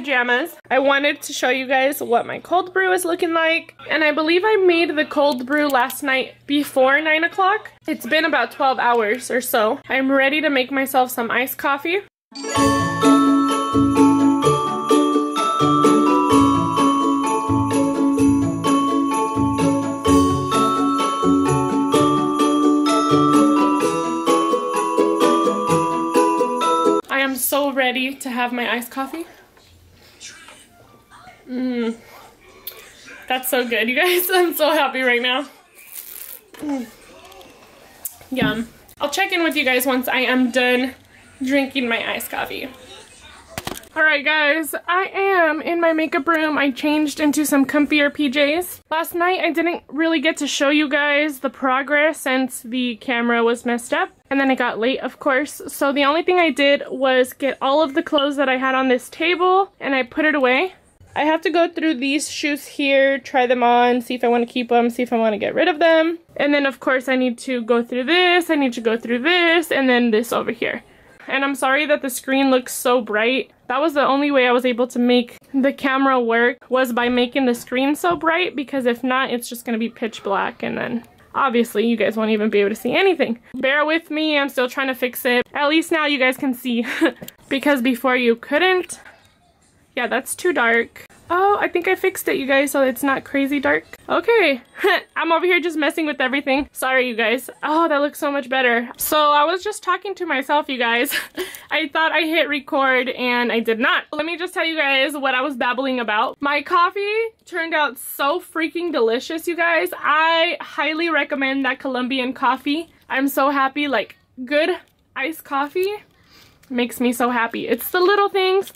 pajamas. I wanted to show you guys what my cold brew is looking like. And I believe I made the cold brew last night before 9 o'clock. It's been about 12 hours or so. I'm ready to make myself some iced coffee. I am so ready to have my iced coffee. That's so good, you guys. I'm so happy right now. Yum. I'll check in with you guys once I am done drinking my iced coffee. Alright guys, I am in my makeup room. I changed into some comfier PJs. Last night I didn't really get to show you guys the progress since the camera was messed up. And then it got late, of course. So the only thing I did was get all of the clothes that I had on this table and I put it away. I have to go through these shoes here, try them on, see if I want to keep them, see if I want to get rid of them. And then of course I need to go through this, I need to go through this, and then this over here. And I'm sorry that the screen looks so bright. That was the only way I was able to make the camera work, was by making the screen so bright, because if not, it's just gonna be pitch black and then obviously you guys won't even be able to see anything. Bear with me, I'm still trying to fix it. At least now you guys can see because before you couldn't. Yeah, that's too dark. Oh, I think I fixed it, you guys, so it's not crazy dark. Okay, I'm over here just messing with everything. Sorry, you guys. Oh, that looks so much better. So I was just talking to myself, you guys. I thought I hit record and I did not. Let me just tell you guys what I was babbling about. My coffee turned out so freaking delicious, you guys. I highly recommend that Colombian coffee. I'm so happy. Like, good iced coffee makes me so happy. It's the little things.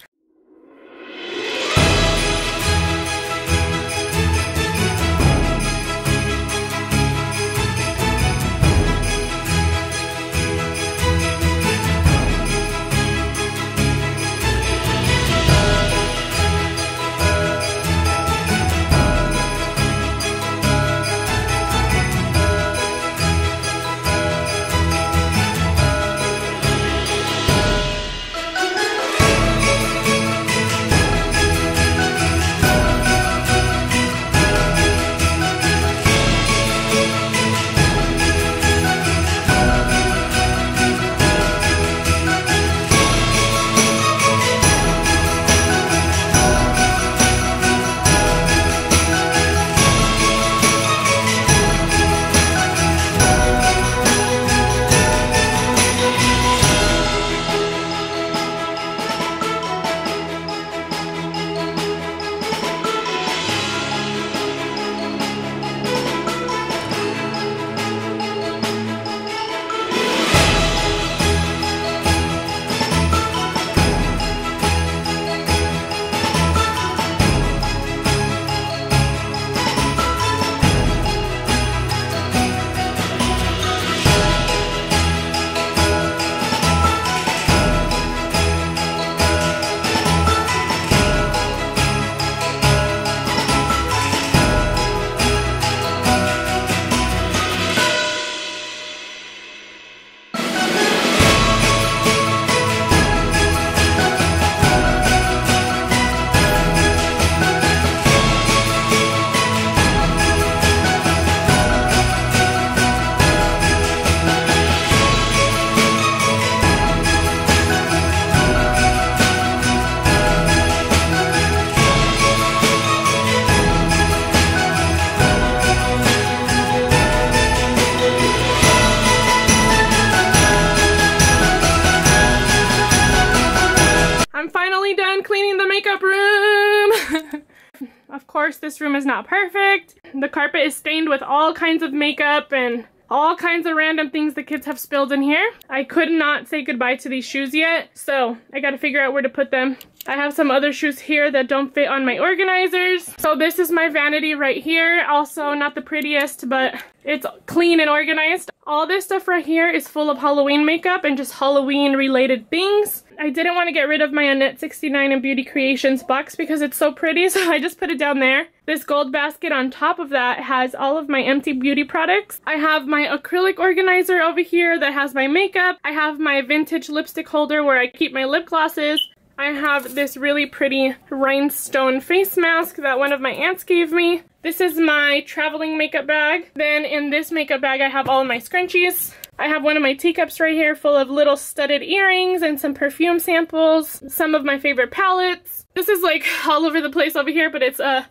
Of course, this room is not perfect. The carpet is stained with all kinds of makeup and all kinds of random things the kids have spilled in here. I could not say goodbye to these shoes yet, so I gotta figure out where to put them. I have some other shoes here that don't fit on my organizers. So this is my vanity right here. Also not the prettiest, but it's clean and organized. All this stuff right here is full of Halloween makeup and just Halloween related things. I didn't want to get rid of my Annette 69 and Beauty Creations box because it's so pretty, so I just put it down there. This gold basket on top of that has all of my empty beauty products. I have my acrylic organizer over here that has my makeup. I have my vintage lipstick holder where I keep my lip glosses. I have this really pretty rhinestone face mask that one of my aunts gave me. This is my traveling makeup bag. Then in this makeup bag I have all of my scrunchies. I have one of my teacups right here full of little studded earrings and some perfume samples, some of my favorite palettes. This is like all over the place over here, but it's a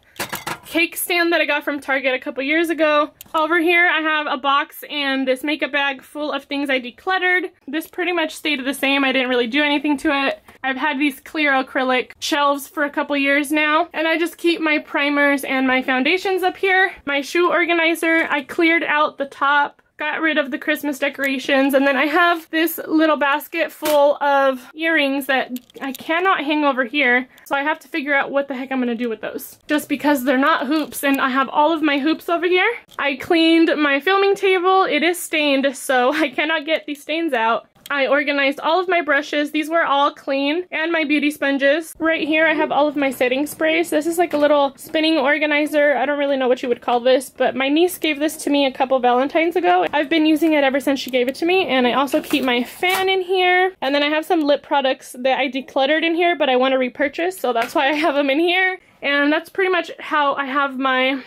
cake stand that I got from Target a couple years ago. Over here I have a box and this makeup bag full of things I decluttered. This pretty much stayed the same. I didn't really do anything to it. I've had these clear acrylic shelves for a couple years now, and I just keep my primers and my foundations up here. My shoe organizer, I cleared out the top, got rid of the Christmas decorations, and then I have this little basket full of earrings that I cannot hang over here, so I have to figure out what the heck I'm gonna do with those. Just because they're not hoops, and I have all of my hoops over here. I cleaned my filming table. It is stained, so I cannot get these stains out. I organized all of my brushes. These were all clean, and my beauty sponges. Right here I have all of my setting sprays. This is like a little spinning organizer. I don't really know what you would call this, but my niece gave this to me a couple Valentines ago. I've been using it ever since she gave it to me, and I also keep my fan in here. And then I have some lip products that I decluttered in here, but I want to repurchase, so that's why I have them in here. And that's pretty much how I have my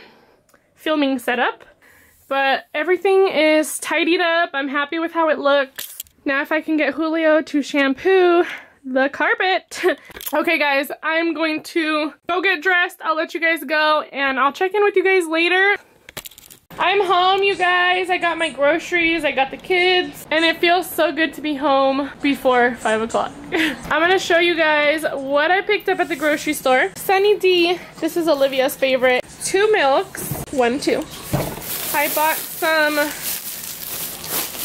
filming set up. But everything is tidied up. I'm happy with how it looks. Now if I can get Julio to shampoo the carpet. Okay guys, I'm going to go get dressed. I'll let you guys go and I'll check in with you guys later. I'm home, you guys. I got my groceries, I got the kids, and it feels so good to be home before 5 o'clock. I'm gonna show you guys what I picked up at the grocery store. Sunny D, this is Olivia's favorite. 2 milks, 1, 2. I bought some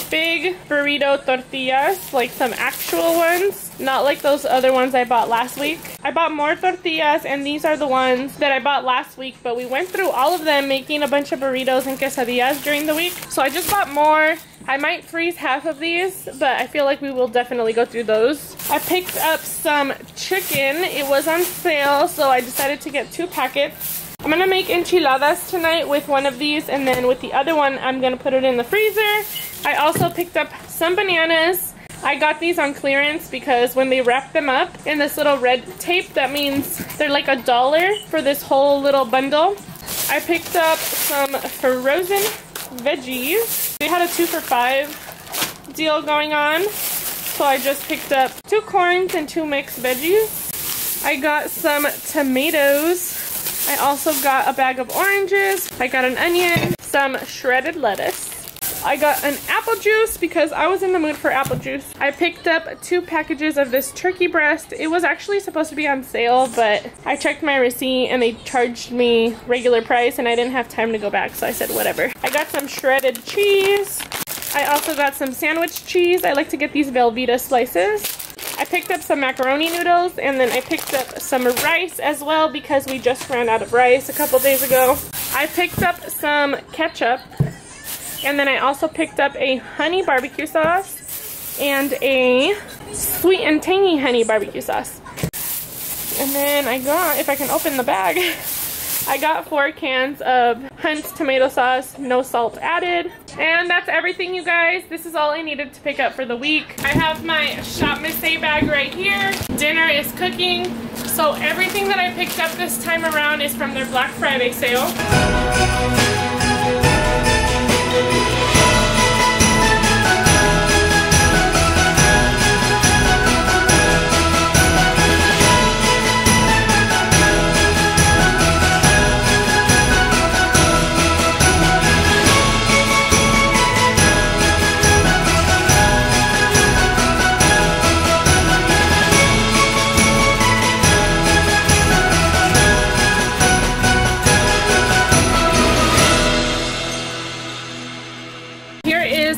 big burrito tortillas, like some actual ones, not like those other ones I bought last week. I bought more tortillas, and these are the ones that I bought last week, but we went through all of them making a bunch of burritos and quesadillas during the week, so I just bought more. I might freeze half of these, but I feel like we will definitely go through those. I picked up some chicken. It was on sale, so I decided to get 2 packets. I'm gonna make enchiladas tonight with one of these, and then with the other one I'm gonna put it in the freezer. I also picked up some bananas. I got these on clearance because when they wrap them up in this little red tape, that means they're like $1 for this whole little bundle. I picked up some frozen veggies. They had a 2 for $5 deal going on, so I just picked up 2 corns and 2 mixed veggies. I got some tomatoes. I also got a bag of oranges. I got an onion, some shredded lettuce. I got an apple juice because I was in the mood for apple juice. I picked up 2 packages of this turkey breast. It was actually supposed to be on sale, but I checked my receipt and they charged me regular price and I didn't have time to go back, so I said whatever. I got some shredded cheese. I also got some sandwich cheese. I like to get these Velveeta slices. I picked up some macaroni noodles, and then I picked up some rice as well because we just ran out of rice a couple days ago. I picked up some ketchup, and then I also picked up a honey barbecue sauce and a sweet and tangy honey barbecue sauce. And then I got, if I can open the bag, I got 4 cans of Hunt's tomato sauce, no salt added. And that's everything, you guys. This is all I needed to pick up for the week. I have my Shop Miss A bag right here. Dinner is cooking. So everything that I picked up this time around is from their Black Friday sale.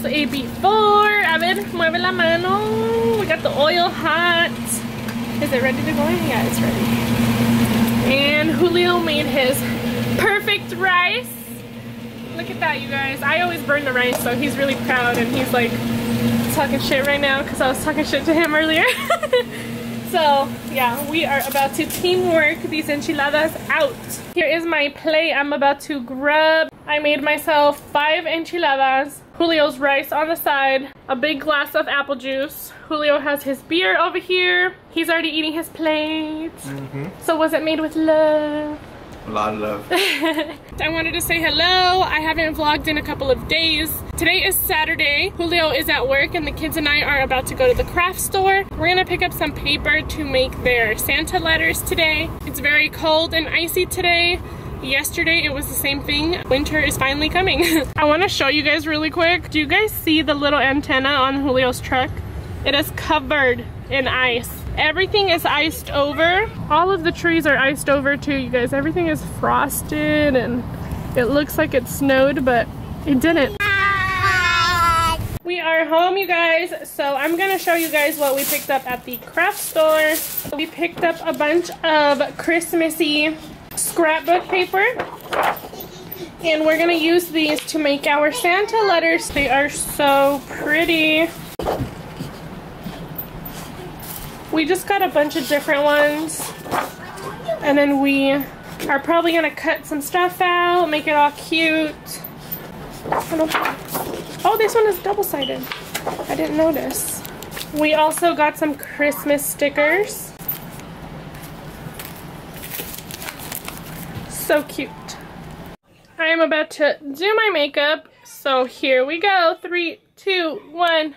A before. A ver, mueve la mano. We got the oil hot. Is it ready to go in? Yeah, it's ready. And Julio made his perfect rice. Look at that, you guys. I always burn the rice, so he's really proud, and he's like talking shit right now because I was talking shit to him earlier. So yeah, we are about to teamwork these enchiladas out. Here is my plate I'm about to grub. I made myself 5 enchiladas. Julio's rice on the side, a big glass of apple juice. Julio has his beer over here. He's already eating his plate. So was it made with love? A lot of love. I wanted to say hello. I haven't vlogged in a couple of days. Today is Saturday. Julio is at work and the kids and I are about to go to the craft store. We're gonna pick up some paper to make their Santa letters today. It's very cold and icy today. Yesterday it was the same thing. Winter is finally coming. I want to show you guys really quick. Do you guys see the little antenna on Julio's truck? It is covered in ice. Everything is iced over. All of the trees are iced over too, you guys. Everything is frosted and it looks like it snowed, but it didn't. We are home, you guys, so I'm gonna show you guys what we picked up at the craft store. We picked up a bunch of Christmassy scrapbook paper, and we're gonna use these to make our Santa letters. They are so pretty. We just got a bunch of different ones, and then we are probably gonna cut some stuff out, make it all cute. Oh, this one is double-sided. I didn't notice. We also got some Christmas stickers. So cute. I am about to do my makeup, so here we go. 3, 2, 1.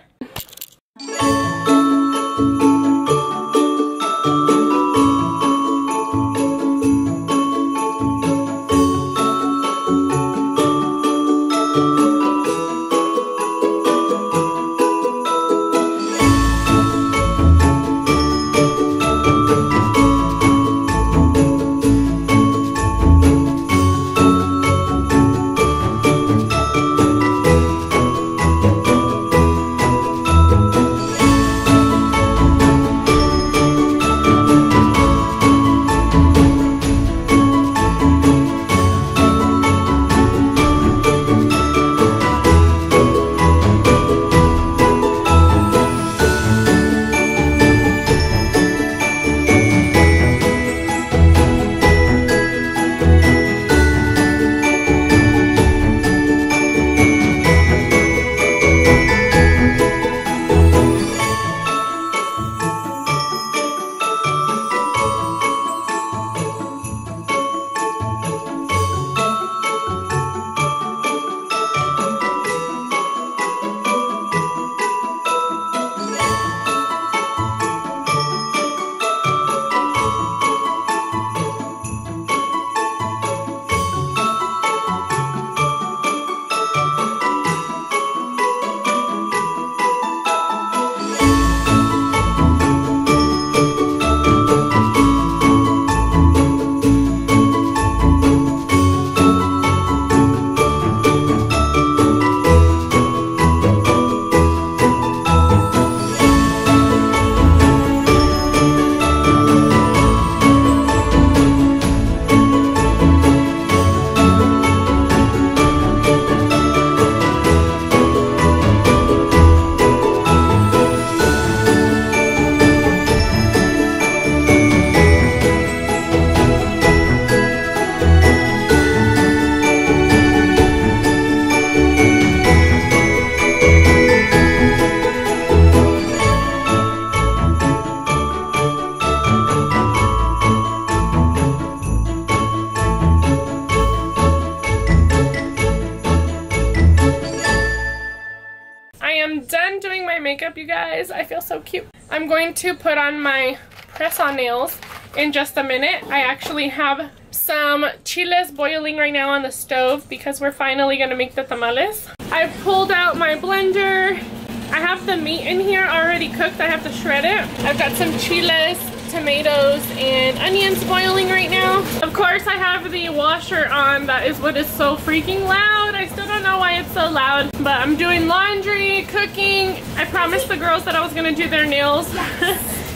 Makeup, you guys. I feel so cute. I'm going to put on my press-on nails in just a minute. I actually have some chiles boiling right now on the stove because we're finally gonna make the tamales. I pulled out my blender. I have the meat in here already cooked. I have to shred it. I've got some chiles, tomatoes, and onions boiling right now. Of course, I have the washer on. That is what is so freaking loud. I still don't know why it's so loud, but I'm doing laundry, cooking. I promised the girls that I was gonna do their nails,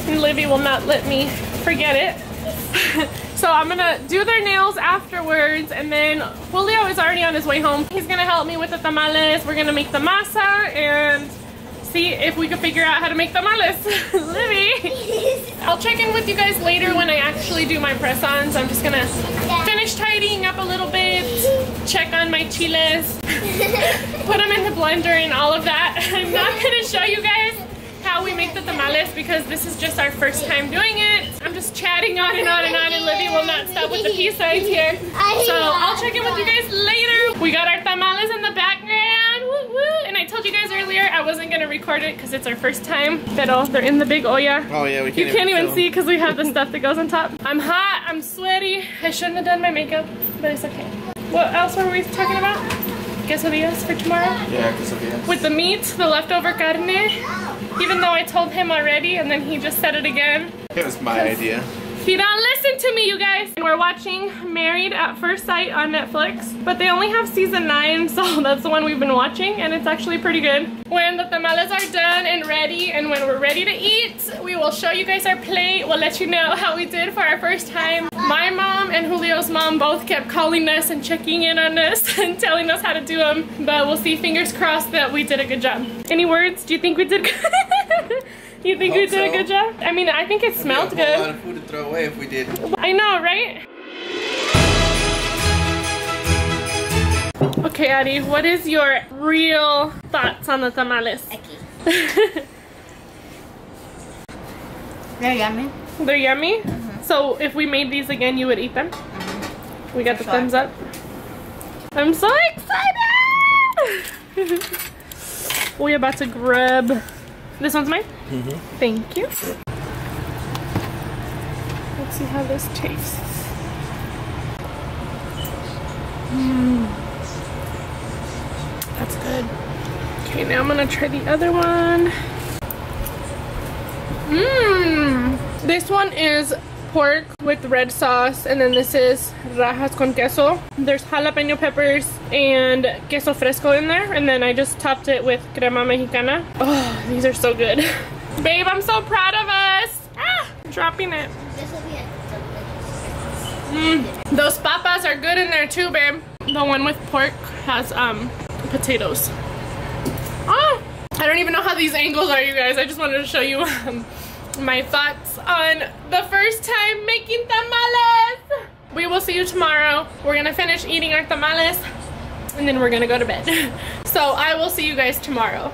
and Livy will not let me forget it. So I'm gonna do their nails afterwards, and then Julio is already on his way home. He's gonna help me with the tamales. We're gonna make the masa and see if we can figure out how to make tamales. Livy! I'll check in with you guys later when I actually do my press-ons. I'm just gonna finish tidying up a little bit, check on my chiles, put them in the blender and all of that. I'm not gonna show you guys how we make the tamales because this is just our first time doing it. I'm just chatting on and on and on, and Livy will not stop with the peace signs here. So I'll check in with you guys later. We got our tamales in the background, woo woo. And I told you guys earlier I wasn't gonna record it because it's our first time. Pero they're in the big olla. Oh yeah, we can't. You can't even see because we have the stuff that goes on top. I'm hot, I'm sweaty. I shouldn't have done my makeup, but it's okay. What else were we talking about? Quesadillas for tomorrow? Yeah, quesadillas. With the meat, the leftover carne. Even though I told him already and then he just said it again. It was my idea. He don't listen to me, you guys. And we're watching Married at First Sight on Netflix, but they only have season 9, so that's the one we've been watching, and it's actually pretty good. When the tamales are done and ready, and when we're ready to eat, we will show you guys our plate. We'll let you know how we did for our first time. My mom and Julio's mom both kept calling us and checking in on us and telling us how to do them, but we'll see, fingers crossed that we did a good job. Any words? Do you think we did good? You think we did a good job? I mean, I think it smelled good. A lot of food to throw away if we did. I know, right? Okay, Addie, what is your real thoughts on the tamales? Okay. They're yummy. They're yummy? Mm-hmm. So if we made these again, you would eat them? Mm-hmm. We got the thumbs up. I'm so excited! We're about to grab. This one's mine? Mm-hmm. Thank you. Let's see how this tastes. That's good. Okay, now I'm gonna try the other one. This one is pork with red sauce, and then this is rajas con queso. There's jalapeno peppers and queso fresco in there, and then I just topped it with crema mexicana. Oh, these are so good. Babe, I'm so proud of us. Ah, dropping it. This will be a delicious. Those papas are good in there too, babe. The one with pork has potatoes. Oh, I don't even know how these angles are, you guys. I just wanted to show you my thoughts on the first time making tamales. We will see you tomorrow. We're gonna finish eating our tamales and then we're gonna go to bed. So I will see you guys tomorrow.